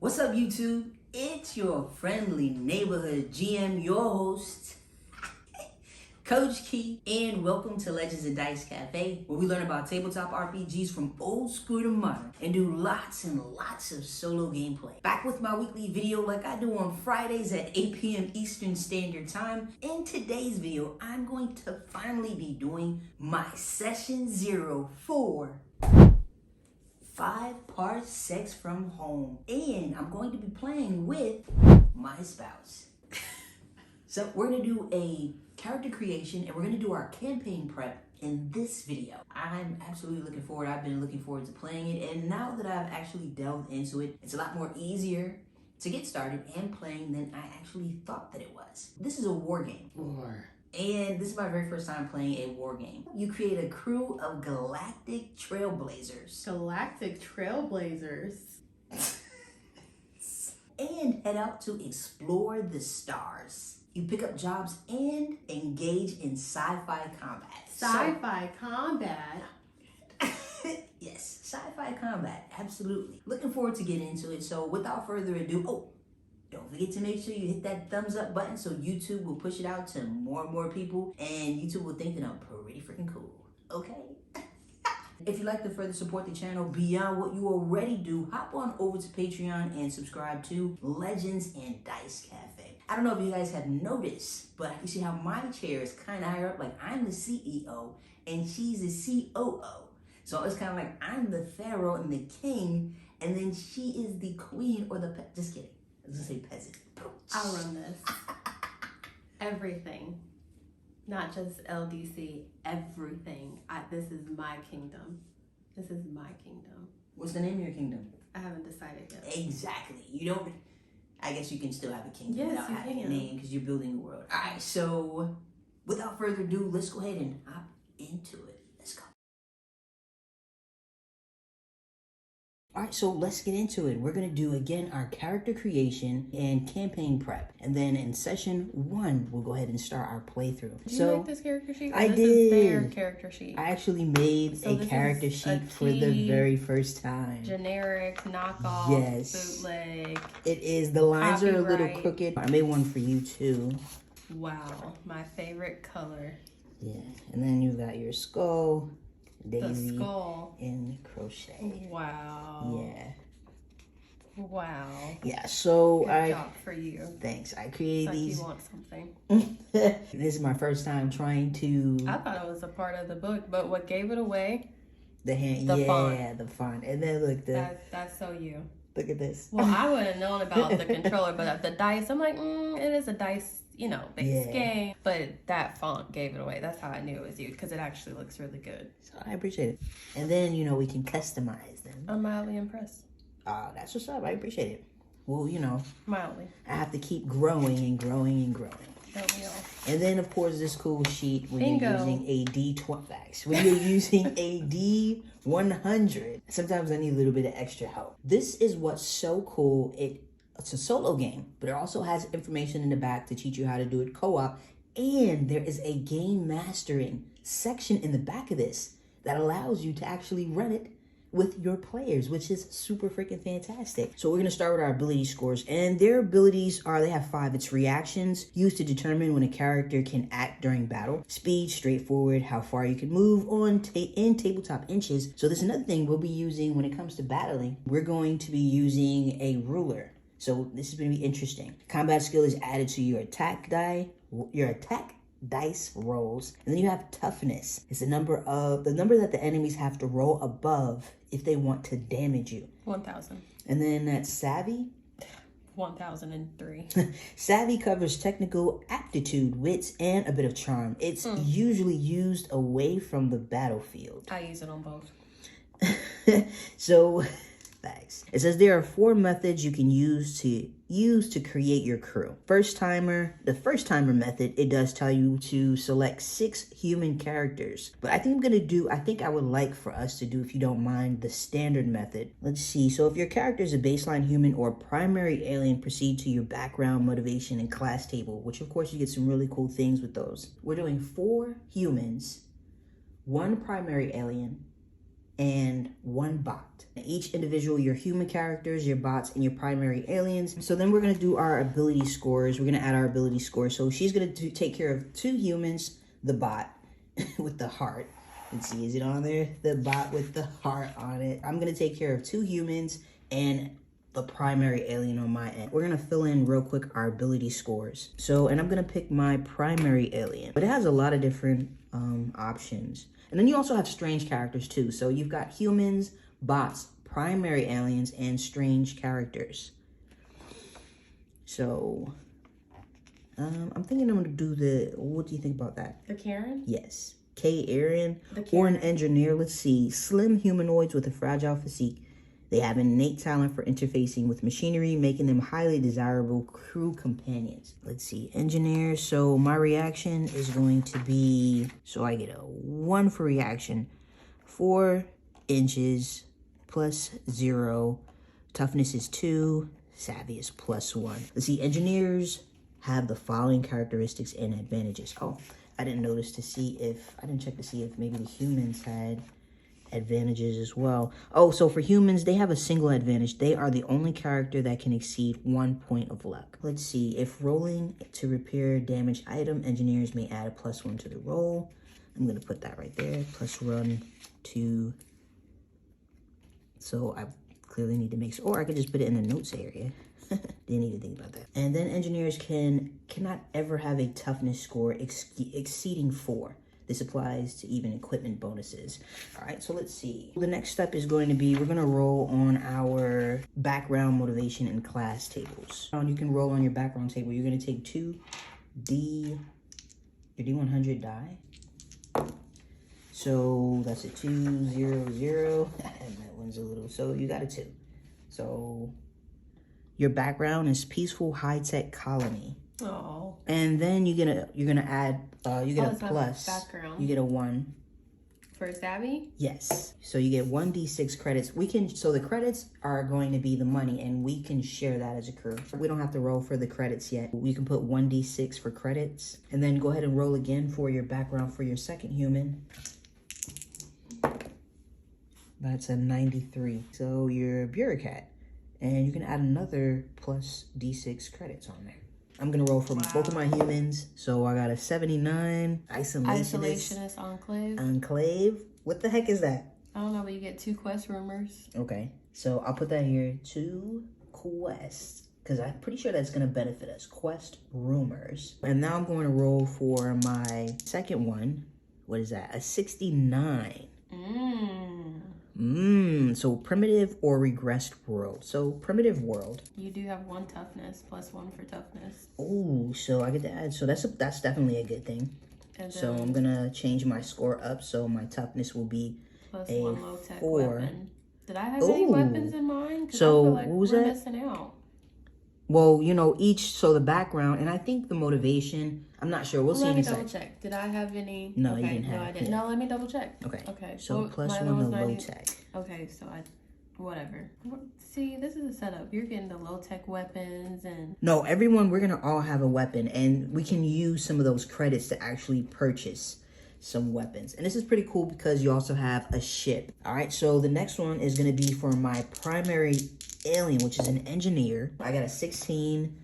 What's up, YouTube? It's your friendly neighborhood GM, your host, Coach Key, and welcome to Legends and Dice Cafe, where we learn about tabletop RPGs from old school to modern and do lots and lots of solo gameplay. Back with my weekly video like I do on Fridays at 8 p.m. Eastern Standard Time. In today's video, I'm going to finally be doing my Session 0 for 5 Parsecs From Home, and I'm going to be playing with my spouse. So we're gonna do a character creation and we're gonna do our campaign prep in this video. I'm absolutely looking forward. I've been looking forward to playing it, and now that I've actually delved into it, it's a lot more easier to get started and playing than I actually thought that it was. This is a war game. And this is my very first time playing a war game. You create a crew of galactic trailblazers. Galactic trailblazers. And head out to explore the stars. You pick up jobs and engage in sci-fi combat. Sci-fi combat? Yes, sci-fi combat, absolutely. Looking forward to getting into it. So without further ado, don't forget to make sure you hit that thumbs up button so YouTube will push it out to more and more people, and YouTube will think that I'm pretty freaking cool, okay? If you'd like to further support the channel beyond what you already do, hop on over to Patreon and subscribe to Legends and Dice Cafe. I don't know if you guys have noticed, but I can see how my chair is kind of higher up, like I'm the CEO and she's the COO. So it's kind of like I'm the pharaoh and the king, and then she is the queen or the just kidding. I was gonna say peasant. I'll run this. Everything. Not just LDC. Everything. This is my kingdom. This is my kingdom. What's the name of your kingdom? I haven't decided yet. Exactly. You don't. I guess you can still have a kingdom Yes, without you having a can. name because you're building a world. All right. So, without further ado, let's go ahead and hop into it. Let's go. Alright, so let's get into it. We're going to do, again, our character creation and campaign prep. And then in session 1, we'll go ahead and start our playthrough. Did you make this character sheet? Or I this did. Is their character sheet. I actually made So a this character is sheet a for the very first time. Generic, knockoff, Yes. bootleg. It is. The lines are a little Copyright. crooked. I made one for you, too. Wow. My favorite color. Yeah. And then you got your skull, The daisy, skull. and crochet. Wow. Yeah. Wow. Yeah, so Good job for you. Thanks. I created Like these. you want something. This is my first time trying to I thought it was a part of the book, but what gave it away? the font. the font. And then look That's so you. look at this. Well, I would have known about the controller, but the dice, I'm like, it is a dice, based game. But that font gave it away. That's how I knew it was you, because it actually looks really good. So I appreciate it. And then we can customize them. I'm mildly impressed. That's what's up. I appreciate it. Well, Mildly. I have to keep growing and growing and growing. Don't we all? And then, of course, this cool sheet when Bingo. you're using a D20 facts. When you're using a D100, sometimes I need a little bit of extra help. This is what's so cool. It's a solo game, but it also has information in the back to teach you how to do it co-op. And there is a game mastering section in the back of this that allows you to actually run it with your players, which is super freaking fantastic. So we're gonna start with our ability scores, and their abilities they have 5. It's reactions, used to determine when a character can act during battle. Speed, straightforward, how far you can move in tabletop inches. So there's another thing we'll be using when it comes to battling. We're going to be using a ruler. So this is gonna be interesting. Combat skill is added to your attack dice rolls, and then you have toughness. It's the number that the enemies have to roll above if they want to damage you. 1,000. And then that's savvy. 1,003. Savvy covers technical aptitude, wits, and a bit of charm. It's usually used away from the battlefield. I use it on both. So, thanks. It says there are 4 methods you can use to create your crew. The first timer method, it does tell you to select 6 human characters. But I think I would like for us to do, if you don't mind, the standard method. Let's see. So if your character is a baseline human or primary alien, proceed to your background, motivation, and class table, which of course you get some really cool things with those. We're doing 4 humans, 1 primary alien, and 1 bot. Each individual, your human characters, your bots, and your primary aliens. So then we're going to do our ability scores. We're going to add our ability scores. So she's going to take care of 2 humans, the bot with the heart. Let's see, is it on there? The bot with the heart on it. I'm going to take care of 2 humans and the primary alien on my end. We're going to fill in real quick our ability scores. So, and I'm going to pick my primary alien. But it has a lot of different options. And then you also have strange characters too. So you've got humans, bots, primary aliens, and strange characters. So I'm thinking I'm going to do what do you think about that? The Karen? Yes. K. Aaron, or an engineer. Let's see. Slim humanoids with a fragile physique. They have an innate talent for interfacing with machinery, making them highly desirable crew companions. Let's see, engineers. So my reaction is going to be, so I get a 1 for reaction. 4 inches plus 0. Toughness is 2. Savvy is plus 1. Let's see, engineers have the following characteristics and advantages. Oh, I didn't check to see if maybe the humans had advantages as well. Oh, so for humans, they have a single advantage. They are the only character that can exceed 1 point of luck. Let's see, if rolling to repair damaged item, engineers may add a +1 to the roll. I'm going to put that right there, +1 to, so I clearly need to make sure, or I could just put it in the notes area. Didn't even think about that. And then engineers cannot ever have a toughness score exceeding 4. This applies to even equipment bonuses. All right, so let's see. The next step is going to be, we're going to roll on our background, motivation, and class tables. You can roll on your background table. You're going to take your D100 die. So that's a 2, 0, 0. And that one's a little, so you got a 2. So your background is peaceful high-tech colony. Oh. And then you're gonna add you get a plus. Background. You get a 1 for savvy. Yes. So you get 1d6 credits. So the credits are going to be the money, and we can share that as a crew. We don't have to roll for the credits yet. We can put 1d6 for credits, and then go ahead and roll again for your background for your second human. That's a 93. So you're a bureaucrat, and you can add another plus d6 credits on there. I'm going to roll for both of my humans. So I got a 79. Isolationist Enclave. What the heck is that? I don't know, but you get 2 quest rumors. Okay. So I'll put that here. 2 quests. Because I'm pretty sure that's going to benefit us. Quest rumors. And now I'm going to roll for my second one. What is that? A 69. So primitive or regressed world. So primitive world. You do have 1 toughness, +1 for toughness. Oh, so I get to add. So that's definitely a good thing. And so I'm gonna change my score up. So my toughness will be +1 a low-tech 4. weapon. Did I have any weapons in mind? So I feel like what was we're that? missing out. Well, so the background, and I think the motivation, I'm not sure. We'll see in a second. Let me double check. Did I have any? No, you didn't have. No, I didn't. Yeah. No, let me double check. Okay. So +1 to low tech. Okay, so whatever. See, this is a setup. You're getting the low tech weapons and. No, everyone, we're gonna all have a weapon, and we can use some of those credits to actually purchase some weapons. And this is pretty cool because you also have a ship. All right, so the next one is gonna be for my primary alien, which is an engineer. I got a 16.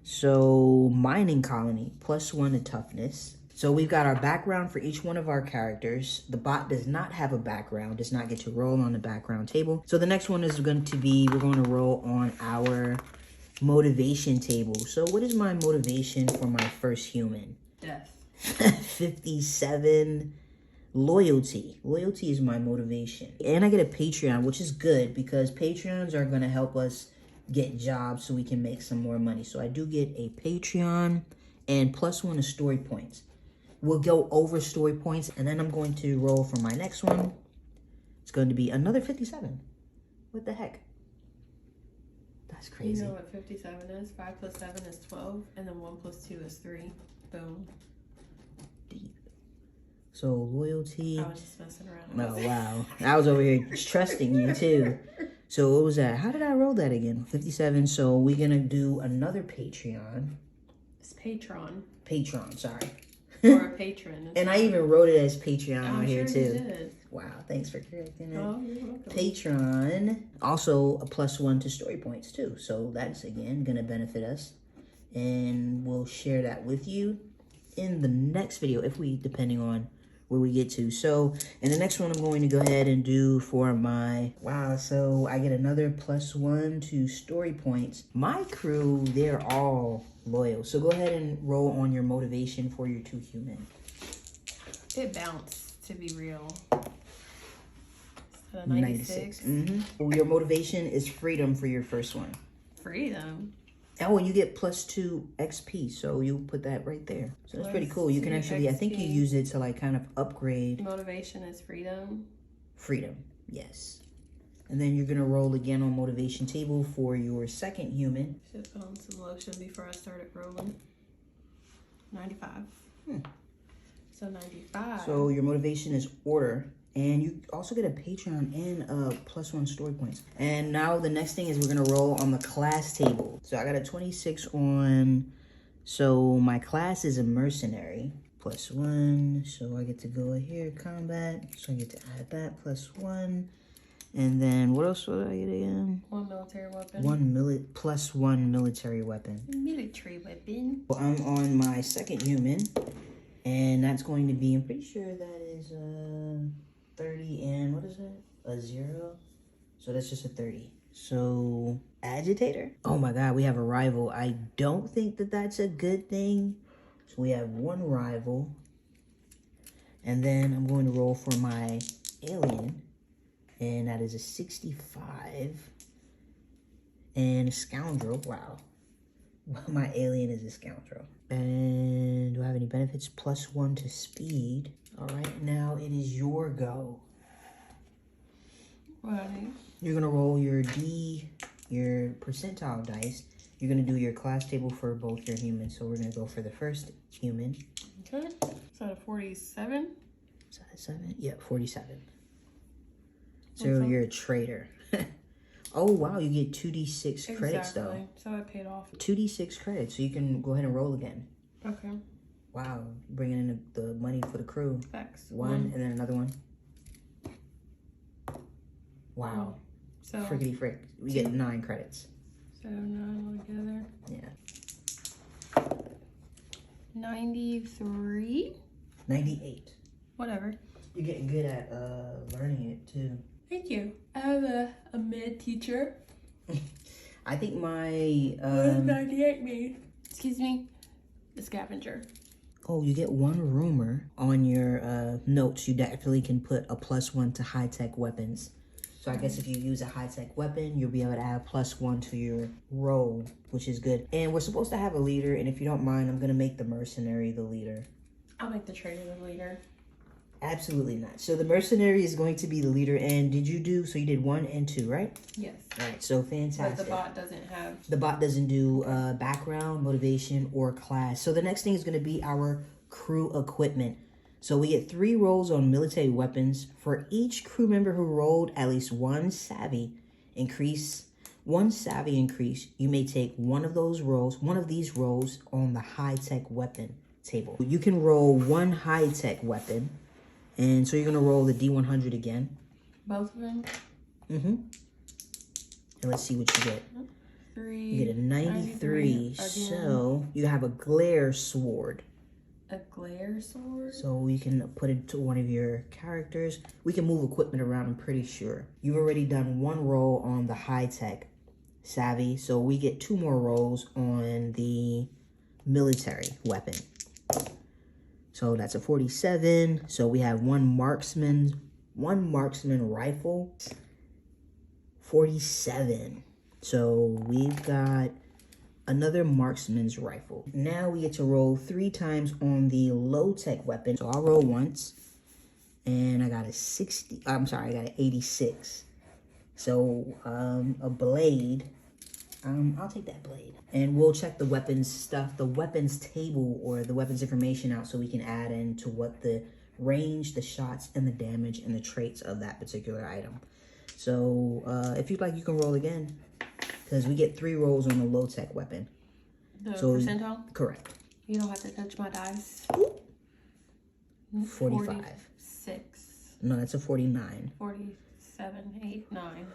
So mining colony, +1 to toughness. So we've got our background for each one of our characters. The bot does not have a background, does not get to roll on the background table. So the next one is going to be, we're going to roll on our motivation table. So what is my motivation for my first human? Death. 57. Loyalty. Loyalty is my motivation. And I get a Patreon, which is good because Patreons are going to help us get jobs so we can make some more money. So I do get a Patreon and +1 is story points. We'll go over story points, and then I'm going to roll for my next one. It's going to be another 57. What the heck? That's crazy. You know what 57 is? 5 + 7 is 12, and then 1 + 2 is 3. Boom. Deep. So loyalty. I was just messing around. Oh, wow. I was over here trusting you, too. So what was that? How did I roll that again? 57. So we're going to do another Patreon. It's Patron. Patron, sorry. Or a patron. And I even wrote it as Patreon on here sure too. You did. Wow, thanks for correcting it. Oh, you're welcome. Patron, also a +1 to story points too. So that's again gonna benefit us. And we'll share that with you in the next video depending on where we get to. So in the next one, I'm going to go ahead and do for my, wow, so I get another +1 to story points. My crew, they're all loyal. So go ahead and roll on your motivation for your 2 human. It bounced, to be real. So 96. Your motivation is freedom for your first one. Freedom? Oh, and you get +2 XP, so you put that right there. So that's pretty cool. You can actually, I think you use it to like kind of upgrade. Motivation is freedom? Freedom, yes. And then you're gonna roll again on motivation table for your second human. Should put on some lotion before I started rolling. 95. So 95. So your motivation is order. And you also get a Patreon and a +1 story points. And now the next thing is we're gonna roll on the class table. So I got a 26 on, so my class is a mercenary, +1. So I get to go here, combat. So I get to add that +1. And then what else would I get again? 1 military weapon. +1 military weapon. Military weapon. Well, I'm on my second human. And that's going to be, I'm pretty sure that is 30 and what is that? A 0. So that's just a 30. So agitator. Oh my God, we have a rival. I don't think that that's a good thing. So we have 1 rival. And then I'm going to roll for my alien. And that is a 65. And a scoundrel. Wow. My alien is a scoundrel. And do I have any benefits? +1 to speed. All right, now it is your go. Right. You're gonna roll your percentile dice. You're gonna do your class table for both your humans. So we're gonna go for the first human. Okay. So a 47? Is that a 7? Yeah, 47. So What's you're a traitor. Oh wow, you get 2d6 credits though. So I paid off. 2d6 credits, so you can go ahead and roll again. Okay. Wow, bringing in the money for the crew. Facts. 1 and then another one. Wow. So Frickety frick. We get 9 credits. So 9 altogether. Yeah. 93? 98. Whatever. You're getting good at learning it too. Thank you. I have a mid teacher. I think my What does 98 mean? Excuse me. The scavenger. oh, you get 1 rumor on your notes. You definitely can put a +1 to high-tech weapons. So I guess if you use a high-tech weapon, you'll be able to add +1 to your roll, which is good. And we're supposed to have a leader, and if you don't mind, I'm gonna make the mercenary the leader. I'll make the trader the leader. Absolutely not. So the mercenary is going to be the leader. And did you do, so you did 1 and 2, right? Yes. All right, so But fantastic. the bot doesn't have. The bot doesn't do background, motivation, or class. So the next thing is going to be our crew equipment. So we get 3 rolls on military weapons. For each crew member who rolled at least 1 savvy increase, you may take one of these rolls on the high-tech weapon table. You can roll 1 high-tech weapon. And so you're going to roll the D100 again. Both of them? Mm-hmm. And let's see what you get. 3. You get a 93. So you have a glare sword. A glare sword? So we can put it to one of your characters. We can move equipment around, I'm pretty sure. You've already done 1 roll on the high-tech savvy. So we get 2 more rolls on the military weapon. So that's a 47. So we have 1 marksman rifle. 47. So we've got another marksman's rifle. Now we get to roll 3 times on the low-tech weapon. So I'll roll once. And I got I got an 86. So a blade. I'll take that blade. And we'll check the weapons stuff, the weapons table or the weapons information out so we can add into what the range, the shots, and the damage and the traits of that particular item. So if you'd like, you can roll again because we get 3 rolls on the low-tech weapon. The percentile? Correct. You don't have to touch my dice. 45. 46. No, that's a 49. 47, 8, 9.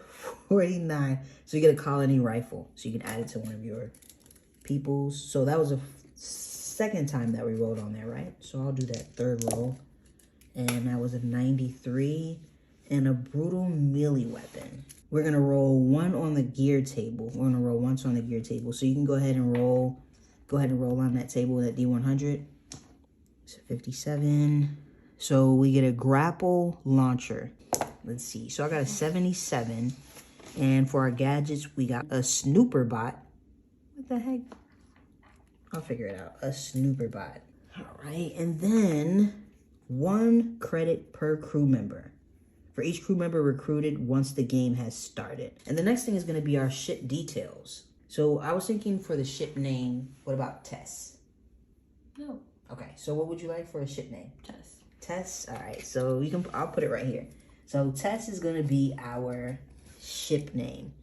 49. So you get a colony rifle. So you can add it to one of your peoples. So that was a second time that we rolled on there, right? So I'll do that third roll. And that was a 93. And a brutal melee weapon. We're going to roll 1 on the gear table. We're going to roll once on the gear table. So you can go ahead and roll. Go ahead and roll on that table, that D100. So 57. So we get a grapple launcher. Let's see. So I got a 77. And for our gadgets, we got a snooper bot. What the heck? I'll figure it out. A snooper bot. All right. And then 1 credit per crew member. For each crew member recruited once the game has started. And the next thing is going to be our ship details. So I was thinking for the ship name, what about Tess? No. Okay. So what would you like for a ship name? Tess. Tess. All right. So you can. I'll put it right here. So Tess is going to be our ship name.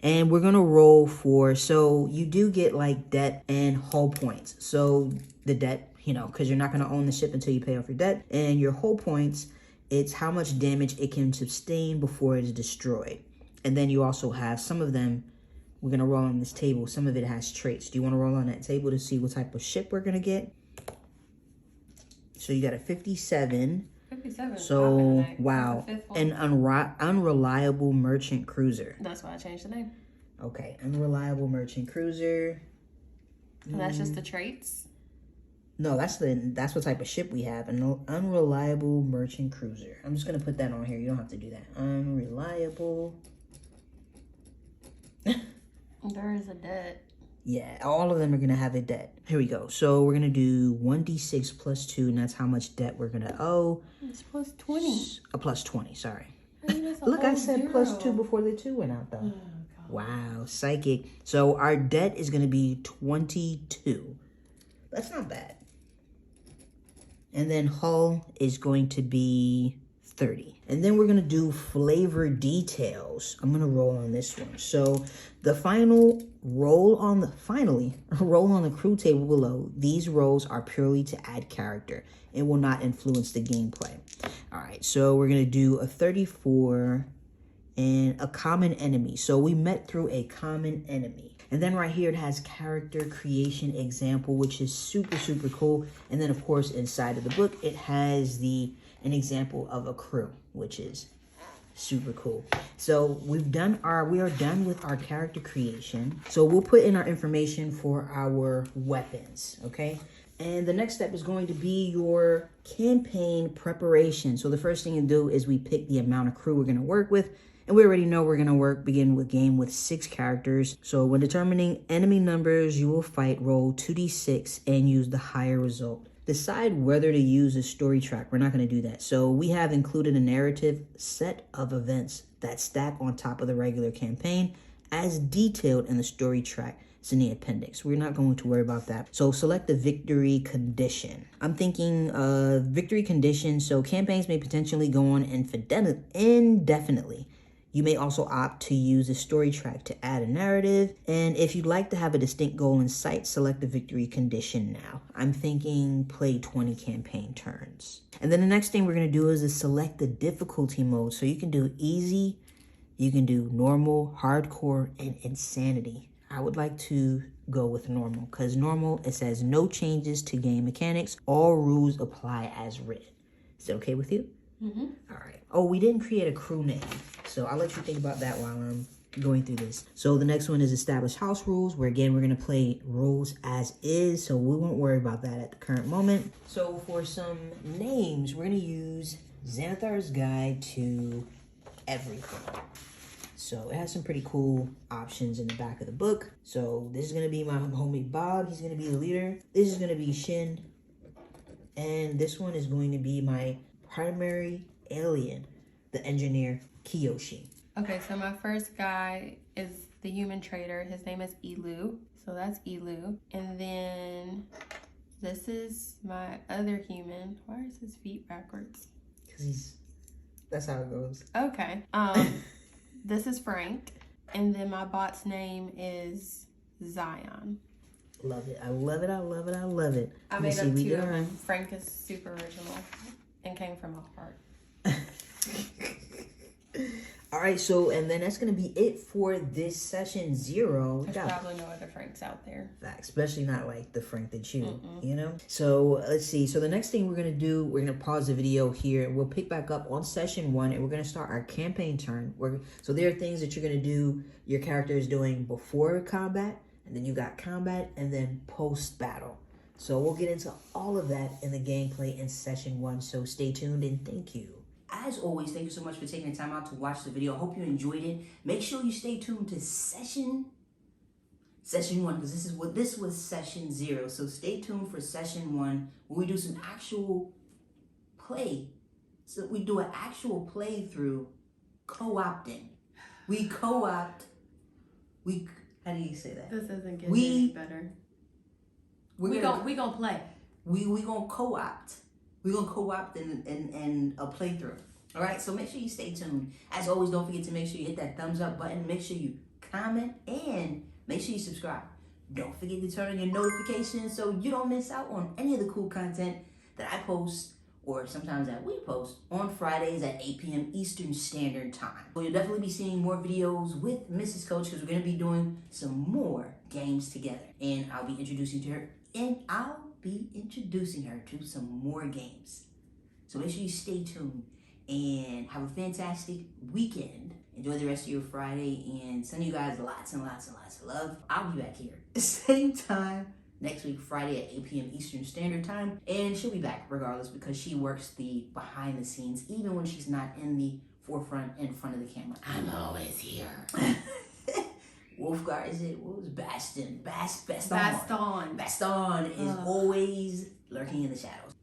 And we're going to roll for, so you do get like debt and hull points. So the debt, you know, because you're not going to own the ship until you pay off your debt. And your hull points, it's how much damage it can sustain before it is destroyed. And then you also have some of them, we're going to roll on this table. Some of it has traits. Do you want to roll on that table to see what type of ship we're going to get? So you got a 57. 57. So, wow. An unreliable merchant cruiser. That's why I changed the name. Okay, unreliable merchant cruiser. And that's just the traits? No, that's what type of ship we have. An unreliable merchant cruiser. I'm just gonna put that on here. You don't have to do that. Unreliable. There is a debt. Yeah, all of them are gonna have a debt. Here we go. So we're gonna do 1d6 plus 2, and that's how much debt we're gonna owe. It's plus 20. A plus 20, sorry. Look, I said plus 2 before the 2 went out, though. Wow, psychic. So our debt is going to be 22. That's not bad. And then hull is going to be 30. And then we're going to do flavor details. I'm going to roll on this one. So the final roll on the, roll on the crew table below. These rolls are purely to add character and will not influence the gameplay. All right, so we're going to do a 34 and a common enemy. So we met through a common enemy. And then right here, it has character creation example, which is super, super cool. And then, of course, inside of the book, it has an example of a crew, which is super cool. So we are done with our character creation. So we'll put in our information for our weapons, okay? And the next step is going to be your campaign preparation. So the first thing you do is we pick the amount of crew we're going to work with. And we already know we're going to begin with game with 6 characters. So when determining enemy numbers you will fight, roll 2d6 and use the higher result. Decide whether to use a story track. We're not going to do that. So we have included a narrative set of events that stack on top of the regular campaign as detailed in the story track. It's in the appendix. We're not going to worry about that. So select the victory condition. I'm thinking victory condition. So campaigns may potentially go on indefinitely. You may also opt to use a story track to add a narrative. And if you'd like to have a distinct goal in sight, select the victory condition now. I'm thinking play 20 campaign turns. And then the next thing we're going to do is select the difficulty mode. So you can do easy, you can do normal, hardcore, and insanity. I would like to go with normal because normal, it says no changes to game mechanics. All rules apply as written. Is that okay with you? Mm-hmm. All right. Oh, we didn't create a crew name. So I'll let you think about that while I'm going through this. So the next one is establish house rules, where again, we're going to play rules as is. So we won't worry about that at the current moment. So for some names, we're going to use Xanathar's Guide to Everything. So it has some pretty cool options in the back of the book. So this is going to be my homie Bob. He's going to be the leader. This is going to be Shin. And this one is going to be my primary alien, the engineer Kiyoshi. Okay, so my first guy is the human trader. His name is Elu. So that's Elu. And then this is my other human. Why is his feet backwards? Because that's how it goes. Okay. This is Frank. And then my bot's name is Zion. Love it. I love it. I love it. I love it. I made up 2 of them. Frank is super original. and came from my heart. All right, so and then that's gonna be it for this session 0. There's probably no other Franks out there. Especially not like the Frank that you know. So let's see. So the next thing we're gonna do, we're gonna pause the video here, and we'll pick back up on session 1, and we're gonna start our campaign turn. So there are things that you're gonna do. Your character is doing before combat, and then you got combat, and then post battle. So we'll get into all of that in the gameplay in session 1. So stay tuned and thank you. As always, thank you so much for taking the time out to watch the video. I hope you enjoyed it. Make sure you stay tuned to session 1, because this was session 0. So stay tuned for session 1 where we do some actual play. So we do an actual playthrough co-opting. We co-opt. How do you say that? This isn't getting any better. We gonna play. We gonna co-opt. We're going to co-opt in a playthrough. All right? So make sure you stay tuned. As always, don't forget to make sure you hit that thumbs up button. Make sure you comment and make sure you subscribe. Don't forget to turn on your notifications so you don't miss out on any of the cool content that I post or sometimes that we post on Fridays at 8 p.m. Eastern Standard Time. So you'll definitely be seeing more videos with Mrs. Coach because we're going to be doing some more games together. And I'll be introducing her to some more games. So make sure you stay tuned and have a fantastic weekend. Enjoy the rest of your Friday and send you guys lots and lots and lots of love. I'll be back here same time next week, Friday at 8 p.m. Eastern Standard Time. And she'll be back regardless because she works the behind the scenes even when she's not in the forefront in front of the camera. I'm always here. Wolfgar, is it? What was Baston? Baston is always lurking in the shadows.